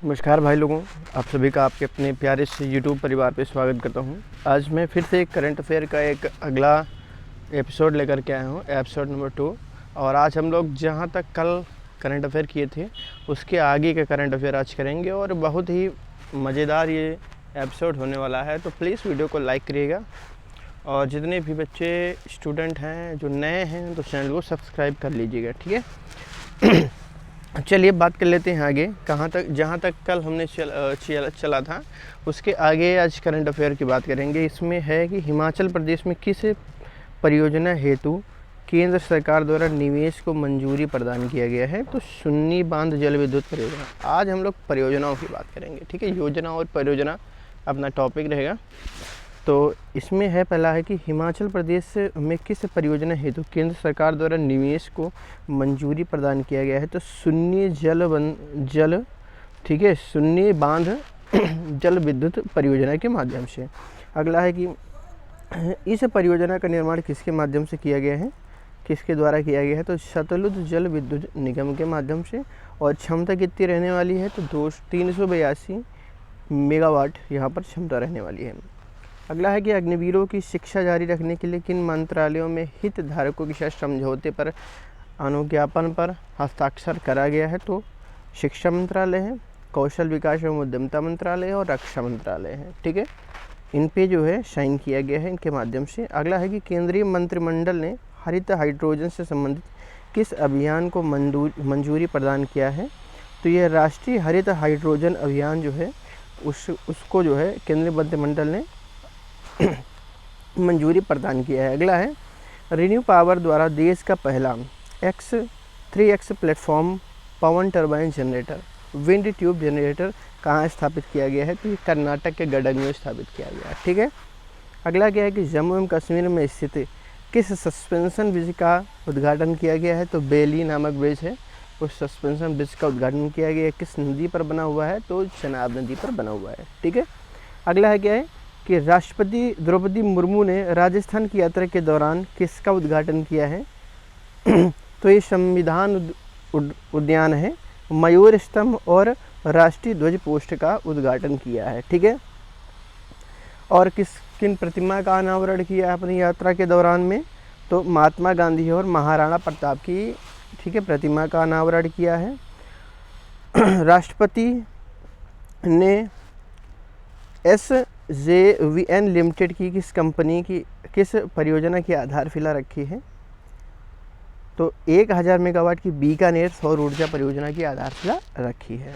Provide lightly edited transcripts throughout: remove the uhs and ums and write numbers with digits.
नमस्कार भाई लोगों, आप सभी का आपके अपने प्यारे से यूट्यूब परिवार पे स्वागत करता हूं। आज मैं फिर से एक करंट अफेयर का एक अगला एपिसोड लेकर के आया हूं, एपिसोड नंबर 2। और आज हम लोग जहां तक कल करंट अफेयर किए थे उसके आगे के करंट अफेयर आज करेंगे और बहुत ही मज़ेदार ये एपिसोड होने वाला है। तो प्लीज़ वीडियो को लाइक करिएगा और जितने भी बच्चे स्टूडेंट हैं जो नए हैं तो चैनल को सब्सक्राइब कर लीजिएगा, ठीक है। चलिए बात कर लेते हैं आगे, कहाँ तक जहाँ तक कल हमने चला था उसके आगे आज करंट अफेयर की बात करेंगे। इसमें है कि हिमाचल प्रदेश में किस परियोजना हेतु केंद्र सरकार द्वारा निवेश को मंजूरी प्रदान किया गया है। तो सुन्नी बांध जल विद्युत परियोजना। आज हम लोग परियोजनाओं की बात करेंगे, ठीक है। योजना और परियोजना अपना टॉपिक रहेगा। तो इसमें है, पहला है कि हिमाचल प्रदेश में किस परियोजना हेतु केंद्र सरकार द्वारा निवेश को मंजूरी प्रदान किया गया है। तो सुन्नी जल ठीक है, सुन्नी बांध जल विद्युत परियोजना के माध्यम से। अगला है कि इस परियोजना का निर्माण किसके माध्यम से किया गया है, किसके द्वारा किया गया है। तो सतलुज जल विद्युत निगम के माध्यम से। और क्षमता कितनी रहने वाली है, तो 382 मेगावाट यहाँ पर क्षमता रहने वाली है। अगला है कि अग्निवीरों की शिक्षा जारी रखने के लिए किन मंत्रालयों में हितधारकों के साथ समझौते पर अनुज्ञापन पर हस्ताक्षर करा गया है। तो शिक्षा मंत्रालय है, कौशल विकास एवं उद्यमिता मंत्रालय है और रक्षा मंत्रालय है, ठीक है। इन पे जो है साइन किया गया है इनके माध्यम से। अगला है कि केंद्रीय मंत्रिमंडल ने हरित हाइड्रोजन से संबंधित किस अभियान को मंजूरी प्रदान किया है। तो यह राष्ट्रीय हरित हाइड्रोजन अभियान जो है उसको जो है केंद्रीय मंत्रिमंडल ने मंजूरी प्रदान किया है। अगला है रिन्यू पावर द्वारा देश का पहला 3x प्लेटफॉर्म पवन turbine generator wind tube generator कहाँ स्थापित किया गया है। तो ये कर्नाटक के गडग में स्थापित किया गया है, ठीक है। अगला क्या है कि जम्मू एवं कश्मीर में स्थित किस सस्पेंशन ब्रिज का उद्घाटन किया गया है। तो बेली नामक ब्रिज है, उस सस्पेंशन ब्रिज का उद्घाटन किया गया है। किस नदी पर बना हुआ है, तो चनाब नदी पर बना हुआ है, ठीक है। अगला है क्या है कि राष्ट्रपति द्रौपदी मुर्मू ने राजस्थान की यात्रा के दौरान किसका उद्घाटन किया है। तो ये संविधान उद्यान है, मयूर स्तंभ और राष्ट्रीय ध्वज पोस्ट का उद्घाटन किया है, ठीक है। और किन प्रतिमा का अनावरण किया है अपनी यात्रा के दौरान में। तो महात्मा गांधी और महाराणा प्रताप की, ठीक है, प्रतिमा का अनावरण किया है। राष्ट्रपति ने SJVN लिमिटेड की किस कंपनी की किस परियोजना की आधारशिला रखी है। तो 1000 मेगावाट की बीकानेर सौर ऊर्जा परियोजना की आधारशिला रखी है।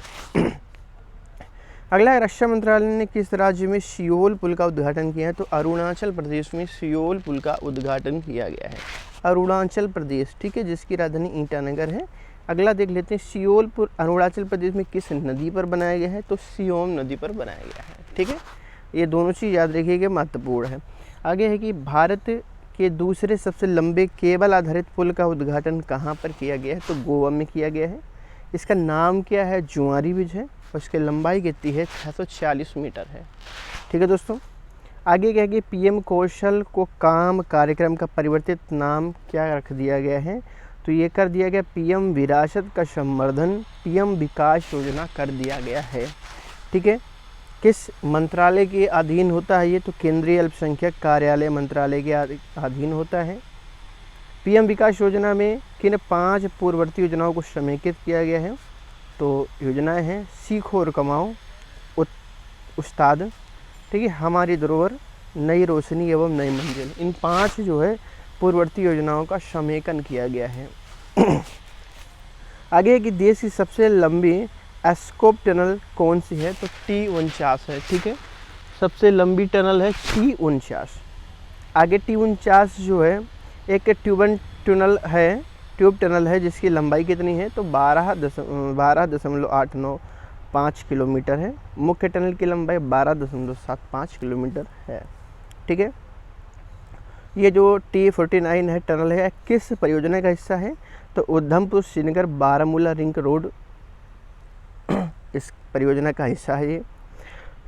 अगला है रक्षा मंत्रालय ने किस राज्य में सियोल पुल का उद्घाटन किया है। तो अरुणाचल प्रदेश में सियोल पुल का उद्घाटन किया गया है। अरुणाचल प्रदेश, ठीक है, जिसकी राजधानी ईटानगर है। अगला देख लेते हैं, सियोल पुल अरुणाचल प्रदेश में किस नदी पर बनाया गया है। तो सियोम नदी पर बनाया गया है, ठीक है। ये दोनों चीज़ याद रखिएगा, महत्वपूर्ण है। आगे है कि भारत के दूसरे सबसे लंबे केबल आधारित पुल का उद्घाटन कहाँ पर किया गया है। तो गोवा में किया गया है। इसका नाम क्या है, जुआरी ब्रिज है और उसकी लंबाई कितनी है, 640 मीटर है, ठीक है दोस्तों। आगे क्या है कि PM कौशल को काम कार्यक्रम का परिवर्तित नाम क्या रख दिया गया है। तो ये कर दिया गया PM विरासत का संवर्धन, PM विकास योजना कर दिया गया है, ठीक है। किस मंत्रालय के अधीन होता है ये। तो केंद्रीय अल्पसंख्यक कार्यालय मंत्रालय के अधीन होता है। PM विकास योजना में किन 5 पूर्ववर्ती योजनाओं को समेकित किया गया है। तो योजनाएं हैं सीखो और कमाओ, उस्ताद, ठीक है, हमारी धरोहर, नई रोशनी एवं नई मंजिल। इन 5 जो है पूर्ववर्ती योजनाओं का समेकन किया गया है। आगे कि देश की सबसे लंबी एस्कोप टनल कौन सी है। तो T49 है, ठीक है। सबसे लंबी टनल है T49। आगे T49 जो है एक ट्यूब टनल है जिसकी लंबाई कितनी है। तो 12.895 किलोमीटर है। मुख्य टनल की लंबाई 12.75 किलोमीटर है, ठीक है। ये जो T49 है टनल है किस परियोजना का हिस्सा है। तो उधमपुर श्रीनगर बारामूला रिंग रोड इस परियोजना का हिस्सा है ये।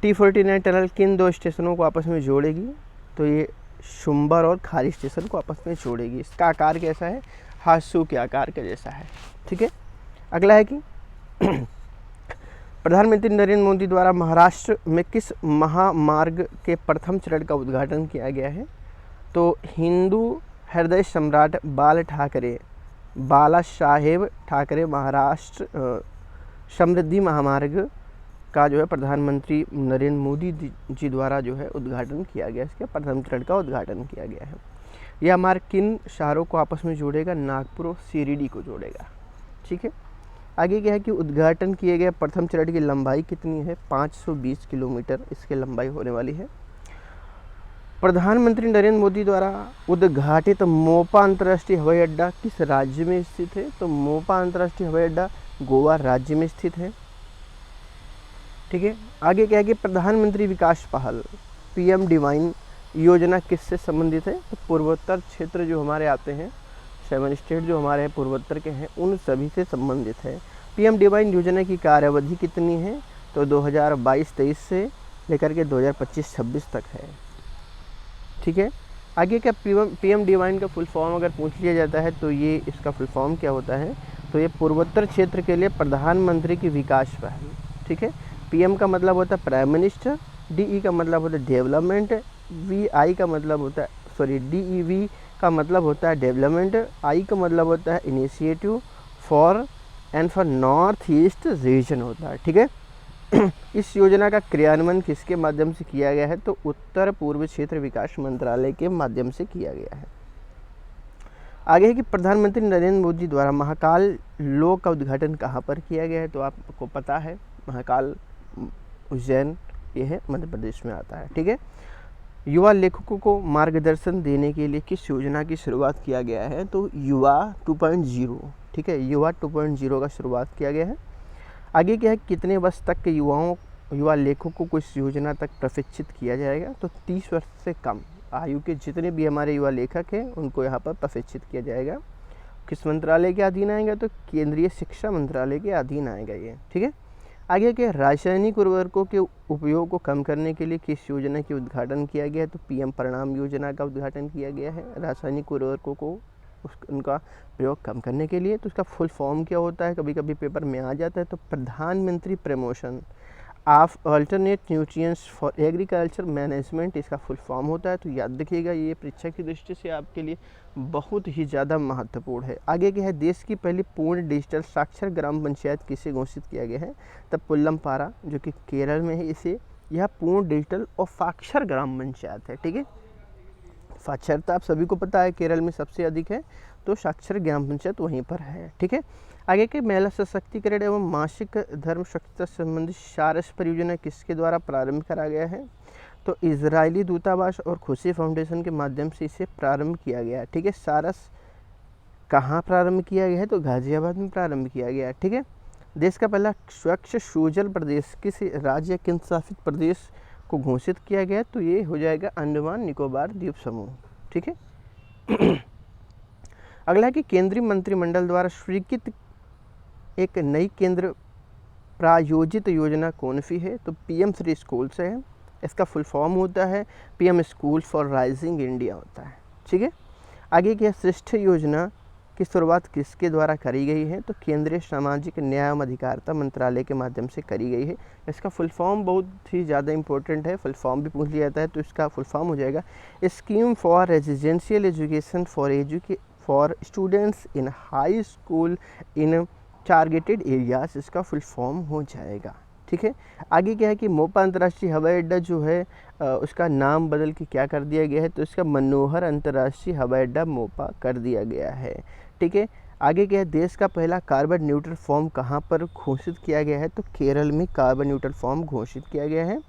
T49 टनल किन 2 स्टेशनों को आपस में जोड़ेगी। तो ये शुम्बर और खारी स्टेशन को आपस में जोड़ेगी। इसका आकार कैसा है, हासू के आकार के जैसा है, ठीक है। अगला है कि प्रधानमंत्री नरेंद्र मोदी द्वारा महाराष्ट्र में किस महामार्ग के प्रथम चरण का उद्घाटन किया गया है? तो हिंदू हृदय सम्राट बाला साहेब ठाकरे महाराष्ट्र समृद्धि महामार्ग का जो है प्रधानमंत्री नरेंद्र मोदी जी द्वारा जो है उद्घाटन किया गया, इसके प्रथम चरण का उद्घाटन किया गया है। यह मार्ग किन शहरों को आपस में जोड़ेगा? नागपुर और शिरडी को जोड़ेगा। ठीक है, आगे क्या है कि उद्घाटन किए गए प्रथम चरण की लंबाई कितनी है? 520 किलोमीटर इसकी लंबाई होने वाली है। प्रधानमंत्री नरेंद्र मोदी द्वारा उद्घाटित मोपा अंतर्राष्ट्रीय हवाई अड्डा किस राज्य में स्थित है? तो मोपा अंतर्राष्ट्रीय हवाई अड्डा गोवा राज्य में स्थित है। ठीक है, आगे क्या है कि प्रधानमंत्री विकास पहल PM डिवाइन योजना किससे संबंधित है? तो पूर्वोत्तर क्षेत्र जो हमारे आते हैं, 7 स्टेट जो हमारे पूर्वोत्तर के हैं, उन सभी से संबंधित है। PM डिवाइन योजना की कार्यावधि कितनी है? तो 2022-23 से लेकर के 2025-26 तक है। ठीक है, आगे क्या PM डिवाइन का फुल फॉर्म अगर पूछ लिया जाता है तो ये इसका फुल फॉर्म क्या होता है? तो ये पूर्वोत्तर क्षेत्र के लिए प्रधानमंत्री की विकास पहल। ठीक है, PM का मतलब होता है प्राइम मिनिस्टर, DE का मतलब होता है डेवलपमेंट, VI का मतलब होता है DEV का मतलब होता है डेवलपमेंट, I का मतलब होता है initiative for north east region होता है। ठीक है, इस योजना का क्रियान्वयन किसके माध्यम से किया गया है? तो उत्तर पूर्व क्षेत्र विकास मंत्रालय के माध्यम से किया गया है। आगे है कि प्रधानमंत्री नरेंद्र मोदी द्वारा महाकाल लोक का उद्घाटन कहाँ पर किया गया है? तो आपको पता है महाकाल उज्जैन ये है, मध्य प्रदेश में आता है। ठीक है, युवा लेखकों को मार्गदर्शन देने के लिए किस योजना की शुरुआत किया गया है? तो युवा 2.0। ठीक है, युवा 2.0 का शुरुआत किया गया है। आगे क्या है, कितने वर्ष तक के युवा लेखकों को इस योजना तक प्रशिक्षित किया जाएगा? तो 30 वर्ष से कम आयु के जितने भी हमारे युवा लेखक हैं उनको यहाँ पर प्रशिक्षित किया जाएगा। किस मंत्रालय के अधीन आएगा? तो केंद्रीय शिक्षा मंत्रालय के अधीन आएगा ये। ठीक है, आगे क्या, रासायनिक उर्वरकों के उपयोग को कम करने के लिए किस योजना के उद्घाटन किया गया है? तो PM परिणाम योजना का उद्घाटन किया गया है रासायनिक उर्वरकों को उनका प्रयोग कम करने के लिए। तो उसका फुल फॉर्म क्या होता है? कभी कभी पेपर में आ जाता है। तो प्रधानमंत्री promotion of alternate nutrients for agriculture management इसका फुल फॉर्म होता है। तो याद रखिएगा, ये परीक्षा की दृष्टि से आपके लिए बहुत ही ज़्यादा महत्वपूर्ण है। आगे क्या है, देश की पहली पूर्ण डिजिटल साक्षर ग्राम पंचायत किसे घोषित किया गया है? तब पुल्लमपारा जो कि केरल में है, इसे यह पूर्ण डिजिटल और साक्षर ग्राम पंचायत है। ठीक है, साक्षरता आप सभी को पता है केरल में सबसे अधिक है, तो साक्षर ग्राम पंचायत वहीं पर है। ठीक है, आगे के महिला सशक्तिकरण एवं मासिक धर्म स्वच्छता संबंधी सारस परियोजना किसके द्वारा प्रारंभ करा गया है? तो इजरायली दूतावास और खुशी फाउंडेशन के माध्यम से इसे प्रारंभ किया गया है। ठीक है, सारस कहाँ प्रारंभ किया गया है? तो गाजियाबाद में प्रारंभ किया गया है। ठीक है, देश का पहला स्वच्छ सुजल प्रदेश किस राज्य केंद्र शासित प्रदेश को घोषित किया गया? तो ये हो जाएगा अंडमान निकोबार द्वीप समूह। ठीक है, अगला है कि केंद्रीय मंत्रिमंडल द्वारा स्वीकृत एक नई केंद्र प्रायोजित योजना कौन सी है? तो PM श्री स्कूल्स है। इसका फुल फॉर्म होता है PM school for rising India होता है। ठीक है, आगे क्या, श्रेष्ठ योजना की शुरुआत किसके द्वारा करी गई है? तो केंद्रीय सामाजिक न्याय एवं अधिकारिता मंत्रालय के माध्यम से करी गई है। इसका फुल फॉर्म बहुत ही ज़्यादा इंपॉर्टेंट है, फुल फॉर्म भी पूछ लिया जाता है। तो इसका फुल फॉर्म हो जाएगा scheme for residential education for students in high school in targeted areas, इसका फुल फॉर्म हो जाएगा। ठीक है, आगे क्या है कि मोपा अंतर्राष्ट्रीय हवाई अड्डा जो है उसका नाम बदल के क्या कर दिया गया है? तो इसका मनोहर अंतर्राष्ट्रीय हवाई अड्डा मोपा कर दिया गया है। ठीक है, आगे क्या है, देश का पहला कार्बन न्यूट्रल फॉर्म कहाँ पर घोषित किया गया है? तो केरल में कार्बन न्यूट्रल फॉर्म घोषित किया गया है।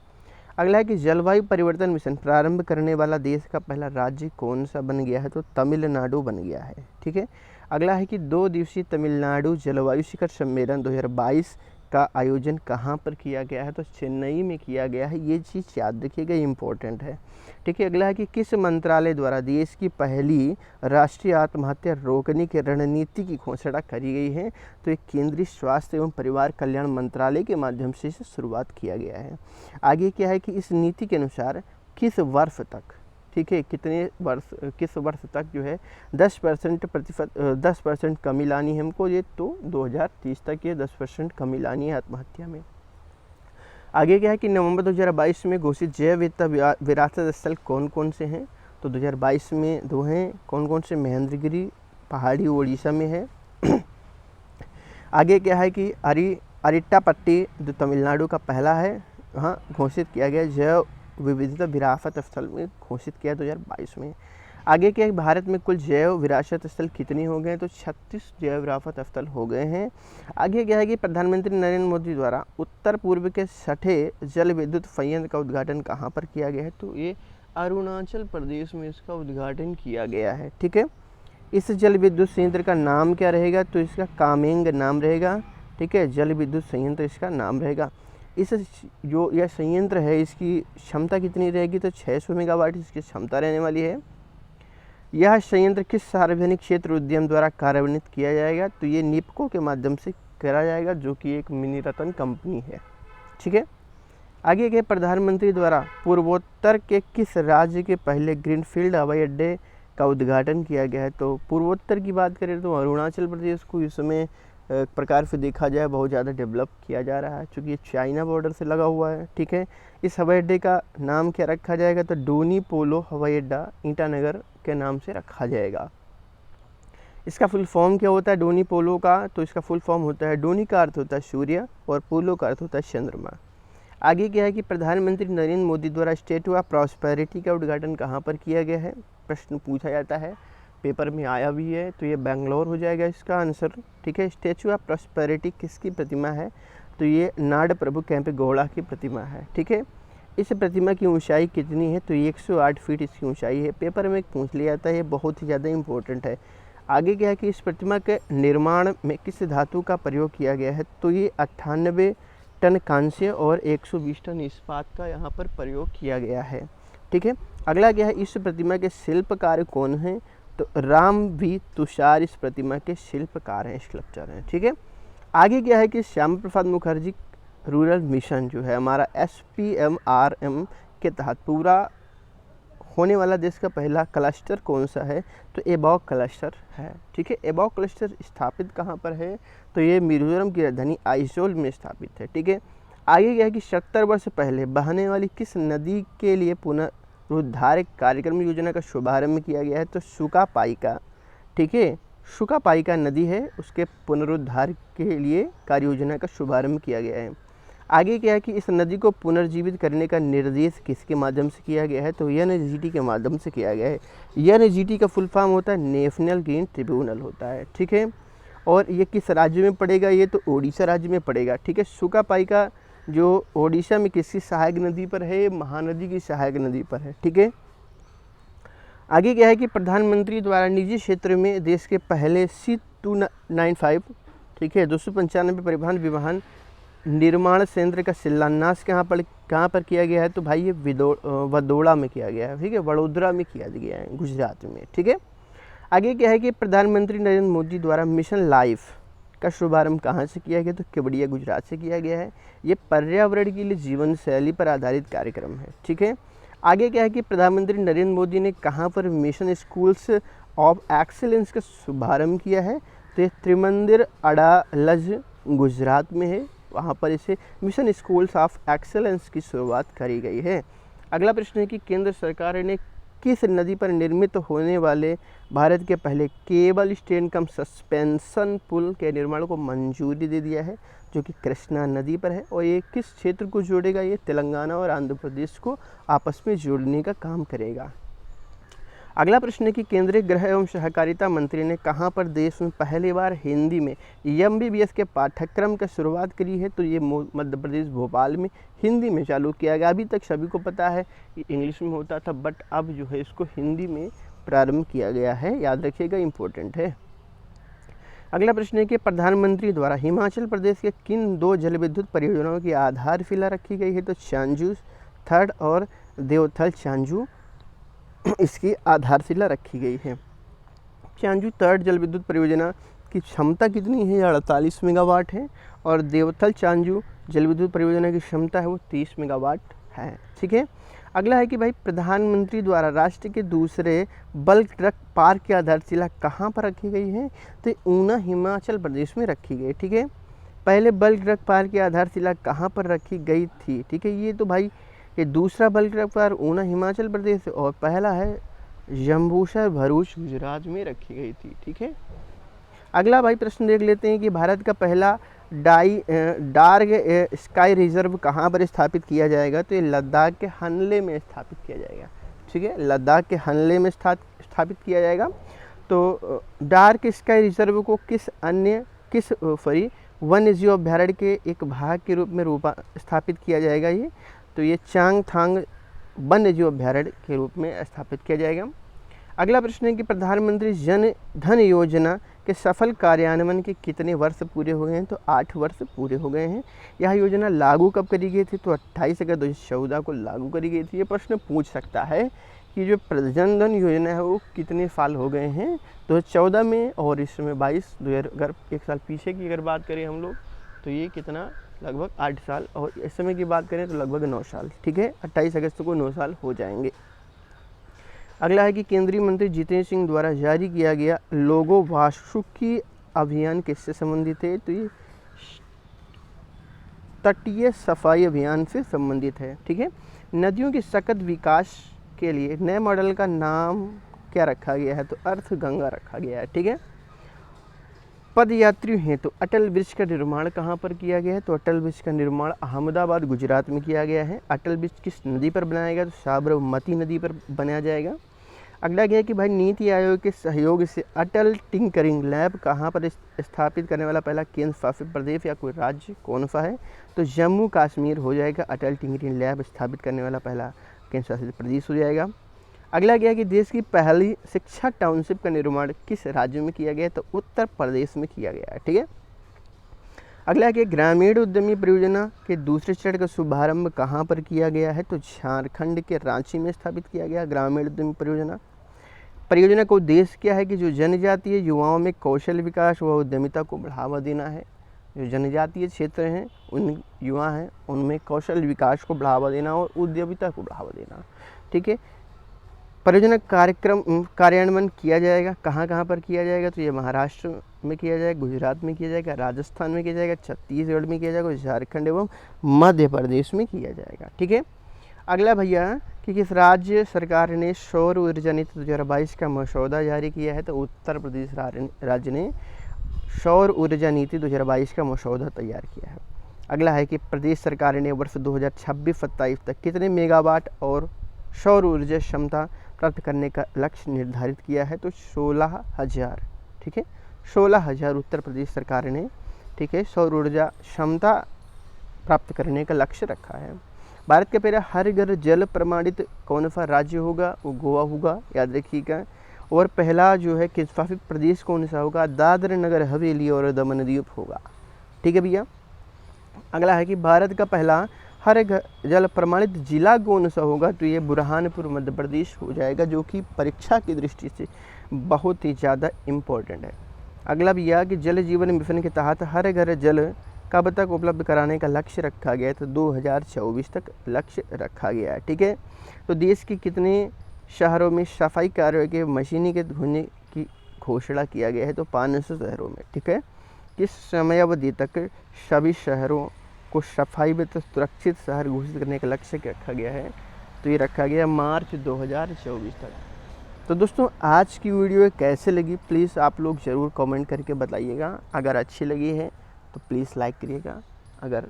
अगला है कि जलवायु परिवर्तन मिशन प्रारंभ करने वाला देश का पहला राज्य कौन सा बन गया है? तो तमिलनाडु बन गया है। ठीक है, अगला है कि 2 दिवसीय तमिलनाडु जलवायु शिखर सम्मेलन 2022 का आयोजन कहाँ पर किया गया है? तो चेन्नई में किया गया है। ये चीज़ याद रखिएगा, इम्पोर्टेंट है। ठीक है, अगला है कि किस मंत्रालय द्वारा देश की पहली राष्ट्रीय आत्महत्या रोकने की रणनीति की घोषणा करी गई है? तो ये केंद्रीय स्वास्थ्य एवं परिवार कल्याण मंत्रालय के माध्यम से इसे शुरुआत किया गया है। आगे क्या है कि इस नीति के अनुसार किस वर्ष तक, ठीक है, किस वर्ष तक जो है 10% कमी लानी है हमको, ये तो 2030 तक ये 10% कमी लानी है आत्महत्या में। आगे क्या है कि नवंबर 2022 में घोषित जैव विविधता विरासत स्थल कौन कौन से हैं, तो 2022 में 2 हैं। कौन कौन से? महेंद्रगिरी पहाड़ी उड़ीसा में है। आगे क्या है कि अरिट्टापट्टी जो तमिलनाडु का पहला है, वहाँ घोषित किया गया जैव विविधता विरासत स्थल में घोषित किया 2022 में। आगे क्या है, भारत में कुल जैव विरासत स्थल कितने हो गए? तो 36 जैव विरासत स्थल हो गए हैं। आगे क्या है कि प्रधानमंत्री नरेंद्र मोदी द्वारा उत्तर पूर्व के 6ठे जल विद्युत संयंत्र का उद्घाटन कहाँ पर किया गया है? तो ये अरुणाचल प्रदेश में इसका उद्घाटन किया गया है। ठीक है, इस जल विद्युत संयंत्र का नाम क्या रहेगा? तो इसका कामेंग नाम रहेगा। ठीक है, जल विद्युत संयंत्र इसका नाम रहेगा। इस जो यह संयंत्र है इसकी क्षमता कितनी रहेगी? तो 600 मेगावाट इसकी क्षमता रहने वाली है। यह संयंत्र किस सार्वजनिक क्षेत्र उद्यम द्वारा कार्यान्वित किया जाएगा? तो ये निपको के माध्यम से करा जाएगा, जो कि एक मिनी रतन कंपनी है। ठीक है, आगे के प्रधानमंत्री द्वारा पूर्वोत्तर के किस राज्य के पहले ग्रीनफील्ड हवाई अड्डे का उद्घाटन किया गया है? तो पूर्वोत्तर की बात करें तो अरुणाचल प्रदेश को इस समय प्रकार से देखा जाए बहुत ज़्यादा डेवलप किया जा रहा है, क्योंकि ये चाइना बॉर्डर से लगा हुआ है। ठीक है, इस हवाई अड्डे का नाम क्या रखा जाएगा? तो डोनी पोलो हवाई अड्डा ईटानगर के नाम से रखा जाएगा। इसका फुल फॉर्म क्या होता है डोनी पोलो का? तो इसका फुल फॉर्म होता है, डोनी का अर्थ होता है सूर्य और पोलो का अर्थ होता है चंद्रमा। आगे क्या है कि प्रधानमंत्री नरेंद्र मोदी द्वारा स्टैट्यू ऑफ प्रॉस्पेरिटी का उद्घाटन कहाँ पर किया गया है? प्रश्न पूछा जाता है, पेपर में आया भी है, तो ये बेंगलोर हो जाएगा इसका आंसर। ठीक है, स्टैच्यू ऑफ प्रॉस्पेरिटी किसकी प्रतिमा है? तो ये नाड प्रभु केम्पेगौड़ा की प्रतिमा है। ठीक है, इस प्रतिमा की ऊंचाई कितनी है? तो 108 फीट इसकी ऊंचाई है। पेपर में पूछ लिया जाता है, ये बहुत ही ज़्यादा इंपॉर्टेंट है। आगे क्या है कि इस प्रतिमा के निर्माण में किस धातु का प्रयोग किया गया है? तो ये 98 टन कांस्य और 120 टन इस्पात का यहाँ पर प्रयोग किया गया है। ठीक है, अगला क्या है, इस प्रतिमा के शिल्पकार कौन हैं? तो राम वी तुषार इस प्रतिमा के शिल्पकार हैं, स्कल्पचर हैं। ठीक है, आगे क्या है कि श्यामा प्रसाद मुखर्जी रूरल मिशन जो है हमारा SPMRM के तहत पूरा होने वाला देश का पहला क्लस्टर कौन सा है? तो एबॉक क्लस्टर है। ठीक है, एबॉक क्लस्टर स्थापित कहाँ पर है? तो ये मिजोरम की राजधानी आइजोल में स्थापित है। ठीक है, आगे क्या है कि 70 वर्ष पहले बहने वाली किस नदी के लिए पुनरुद्धार कार्यक्रम योजना का शुभारंभ किया गया है? तो सुकापाइका। ठीक है, सुकापाइका नदी है, उसके पुनरुद्धार के लिए कार्य योजना का शुभारंभ किया गया है। आगे क्या है कि इस नदी को पुनर्जीवित करने का निर्देश किसके माध्यम से किया गया है? तो NGT के माध्यम से किया गया है। NGT का फुल फॉर्म होता है नेशनल ग्रीन ट्रिब्यूनल होता है। ठीक है, और ये किस राज्य में पड़ेगा? ये तो ओडिशा राज्य में पड़ेगा। ठीक है, सुकापाइका जो ओडिशा में किसकी सहायक नदी पर है? महानदी की सहायक नदी पर है। ठीक है, आगे क्या है कि प्रधानमंत्री द्वारा निजी क्षेत्र में देश के पहले C295 ठीक है 295 परिवहन विमान निर्माण संयंत्र का शिलान्यास कहाँ पर किया गया है? तो भाई ये वडोदरा में किया गया है। ठीक है, वडोदरा में किया गया है, गुजरात में। ठीक है, आगे क्या है कि प्रधानमंत्री नरेंद्र मोदी द्वारा मिशन लाइफ का शुभारंभ कहाँ से किया गया? तो केवड़िया गुजरात से किया गया है। ये पर्यावरण के लिए जीवन शैली पर आधारित कार्यक्रम है। ठीक है, आगे क्या है कि प्रधानमंत्री नरेंद्र मोदी ने कहाँ पर मिशन स्कूल्स ऑफ एक्सीलेंस का शुभारंभ किया है? तो ये त्रिमंदिर अडालज गुजरात में है, वहाँ पर इसे मिशन स्कूल्स ऑफ एक्सेलेंस की शुरुआत करी गई है। अगला प्रश्न है कि केंद्र सरकार ने किस नदी पर निर्मित होने वाले भारत के पहले केबल स्टैंड कम सस्पेंशन पुल के निर्माण को मंजूरी दे दिया है? जो कि कृष्णा नदी पर है, और ये किस क्षेत्र को जोड़ेगा? ये तेलंगाना और आंध्र प्रदेश को आपस में जोड़ने का काम करेगा। अगला प्रश्न है कि केंद्रीय गृह एवं सहकारिता मंत्री ने कहाँ पर देश में पहली बार हिंदी में MBBS के पाठ्यक्रम की शुरुआत करी है? तो ये मध्य प्रदेश भोपाल में हिंदी में चालू किया गया। अभी तक सभी को पता है कि इंग्लिश में होता था, बट अब जो है इसको हिंदी में प्रारंभ किया गया है, याद रखिएगा, इम्पोर्टेंट है। अगला प्रश्न है कि प्रधानमंत्री द्वारा हिमाचल प्रदेश के किन 2 जल विद्युत परियोजनाओं की आधारशिला रखी गई है? तो चांजू थर्ड और देवथल चांजू इसकी आधारशिला रखी गई है। चांजू थर्ड जल विद्युत परियोजना की क्षमता कितनी है? 48 मेगावाट है, और देवथल चांजू जल विद्युत परियोजना की क्षमता है वो 30 मेगावाट है। ठीक है, अगला है कि भाई प्रधानमंत्री द्वारा राष्ट्र के दूसरे बल्क ट्रक पार्क की आधारशिला कहाँ पर रखी गई है? तो ऊना हिमाचल प्रदेश में रखी गई। ठीक है, पहले बल्क ड्रग पार्क की आधारशिला कहाँ पर रखी गई थी? ठीक है, ये तो भाई ये दूसरा bulk drug park Una Himachal Pradesh और पहला है जम्बूसर भरूच गुजरात में रखी गई थी। ठीक है, अगला भाई प्रश्न देख लेते हैं कि भारत का पहला डार्क स्काई रिजर्व कहाँ पर स्थापित किया जाएगा? तो ये लद्दाख के हनले में स्थापित किया जाएगा। ठीक है, लद्दाख के हनले में स्थापित किया जाएगा। तो डार्क स्काई रिजर्व को किस वन्य जीव अभ्यारण्य के एक भाग के रूप में स्थापित किया जाएगा? ये तो ये चांगथांग वन्य जीव अभ्यारण्य के रूप में स्थापित किया जाएगा। अगला प्रश्न है कि प्रधानमंत्री जन धन योजना के सफल कार्यान्वयन के कितने वर्ष पूरे हो गए हैं? तो 8 वर्ष पूरे हो गए हैं। यह योजना लागू कब करी गई थी? तो 28 अगस्त 2014 को लागू करी गई थी। ये प्रश्न पूछ सकता है कि जो जन धन योजना है वो कितने साल हो गए हैं? 2014 में और इस समय 22, अगर एक साल पीछे की अगर बात करें हम लोग तो ये कितना लगभग 8 साल, और इस समय की बात करें तो लगभग 9 साल। ठीक है, 28 अगस्त को 9 साल हो जाएंगे। अगला है कि केंद्रीय मंत्री जितेंद्र सिंह द्वारा जारी किया गया लोगो वासुकी अभियान किससे संबंधित है? तो ये तटीय सफाई अभियान से संबंधित है। ठीक है, नदियों के सतत विकास के लिए नए मॉडल का नाम क्या रखा गया है? तो अर्थ गंगा रखा गया है। ठीक है, पदयात्रियों हेतु तो अटल ब्रिज का निर्माण कहाँ पर किया गया है? तो अटल ब्रिज का निर्माण अहमदाबाद गुजरात में किया गया है। अटल ब्रिज किस नदी पर बनाया गया? तो साबरमती नदी पर बनाया जाएगा। अगला क्या है कि भाई नीति आयोग के सहयोग से अटल टिंकरिंग लैब कहाँ पर स्थापित करने वाला पहला केंद्र शासित प्रदेश या कोई राज्य कौन सा है? तो जम्मू कश्मीर हो जाएगा। अटल टिंकरिंग लैब स्थापित करने वाला पहला केंद्र शासित प्रदेश हो जाएगा। अगला क्या है कि देश की पहली शिक्षा टाउनशिप का निर्माण किस राज्य में किया गया? तो उत्तर प्रदेश में किया गया है। ठीक है, अगला क्या, ग्रामीण उद्यमी परियोजना के दूसरे चरण का शुभारंभ कहाँ पर किया गया है? तो झारखंड के रांची में स्थापित किया गया ग्रामीण उद्यमी परियोजना का उद्देश्य क्या है कि जो जनजातीय युवाओं में कौशल विकास व उद्यमिता को बढ़ावा देना है। जो जनजातीय क्षेत्र हैं उन युवा हैं उनमें कौशल विकास को बढ़ावा देना और उद्यमिता को बढ़ावा देना। ठीक है, परियोजना कार्यान्वयन किया जाएगा कहाँ कहाँ पर किया जाएगा? तो ये महाराष्ट्र में किया जाएगा, गुजरात में किया जाएगा, राजस्थान में किया जाएगा, छत्तीसगढ़ में किया जाएगा, झारखंड एवं मध्य प्रदेश में किया जाएगा। ठीक है, अगला भैया कि किस राज्य सरकार ने सौर ऊर्जा नीति 2022 का मसौदा जारी किया है? तो उत्तर प्रदेश राज्य ने सौर ऊर्जा नीति 2022 का मसौदा तैयार किया है। अगला है कि प्रदेश सरकार ने वर्ष 2026-27 तक कितने मेगावाट और सौर ऊर्जा क्षमता प्राप्त करने का लक्ष्य निर्धारित किया है? तो 16,000। ठीक है, 16,000 उत्तर प्रदेश सरकार ने, ठीक है, सौर ऊर्जा क्षमता प्राप्त करने का लक्ष्य रखा है। भारत का पहला हर घर जल प्रमाणित कौन सा राज्य होगा? वो गोवा होगा, याद रखिएगा। और पहला जो है केंद्र शासित प्रदेश कौन सा होगा? दादरा नगर हवेली और दमन द्वीप होगा। ठीक है भैया, अगला है कि भारत का पहला हर घर जल प्रमाणित जिला कौन सा होगा? तो ये बुरहानपुर मध्य प्रदेश हो जाएगा, जो कि परीक्षा की दृष्टि से बहुत ही ज़्यादा इम्पोर्टेंट है। अगला भैया कि जल जीवन मिशन के तहत हर घर जल कब तक उपलब्ध कराने का लक्ष्य रखा गया है? तो 2024 तक लक्ष्य रखा गया है। ठीक है, तो देश के कितने शहरों में सफाई कार्यों के मशीनीकृत होने की घोषणा किया गया है? तो 500 शहरों में। ठीक है, किस समयावधि तक सभी शहरों को सफाई में सुरक्षित शहर घोषित करने का लक्ष्य रखा गया है? तो ये रखा गया मार्च 2024 तक। तो दोस्तों आज की वीडियो कैसे लगी प्लीज़ आप लोग ज़रूर कमेंट करके बताइएगा। अगर अच्छी लगी है तो प्लीज़ लाइक करिएगा। अगर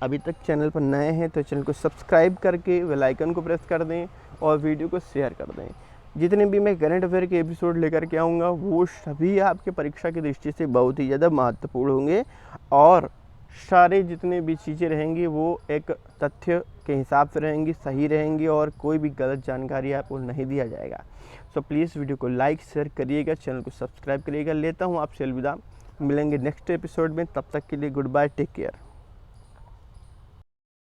अभी तक चैनल पर नए हैं तो चैनल को सब्सक्राइब करके बेल आइकन को प्रेस कर दें और वीडियो को शेयर कर दें। जितने भी मैं करंट अफेयर के एपिसोड लेकर के आऊँगा वो सभी आपके परीक्षा की दृष्टि से बहुत ही ज़्यादा महत्वपूर्ण होंगे और सारे जितने भी चीज़ें रहेंगी वो एक तथ्य के हिसाब से रहेंगी, सही रहेंगी और कोई भी गलत जानकारी आपको नहीं दिया जाएगा। सो प्लीज़ वीडियो को लाइक शेयर करिएगा, चैनल को सब्सक्राइब करिएगा। लेता हूँ आपसे अलविदा, मिलेंगे नेक्स्ट एपिसोड में, तब तक के लिए गुड बाय, टेक केयर।